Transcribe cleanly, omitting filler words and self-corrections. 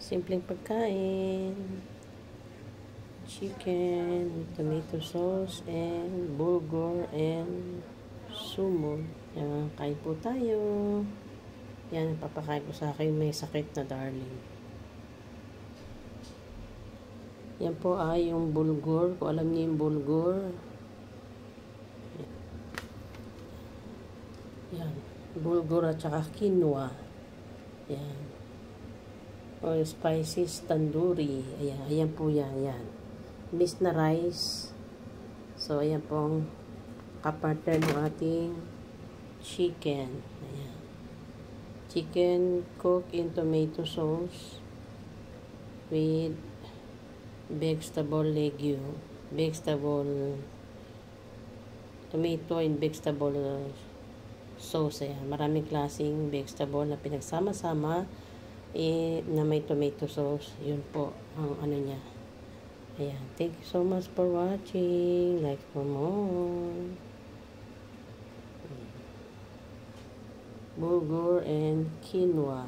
Simpleng pagkain. Chicken with tomato sauce and burger and sumo. Yan, kain po tayo. Yan, papakain ko sa akin may sakit na darling. Yan po ay yung bulgur. Kung alam niyo yung bulgur. Yan. Bulgur at saka quinoa. Yan. O spices tandoori. Ayan. Ayan po yan. Yan. Mixed na rice. So, ayan pong kapartner ng ating chicken. Ayan. Chicken cooked in tomato sauce with vegetable legume. Vegetable tomato and vegetable sauce. Ayan. Maraming klaseng vegetable na pinagsama-sama na may tomato sauce. Yun po ang ano niya. Ayan. Thank you so much for watching. Like for more. Bulgur and quinoa.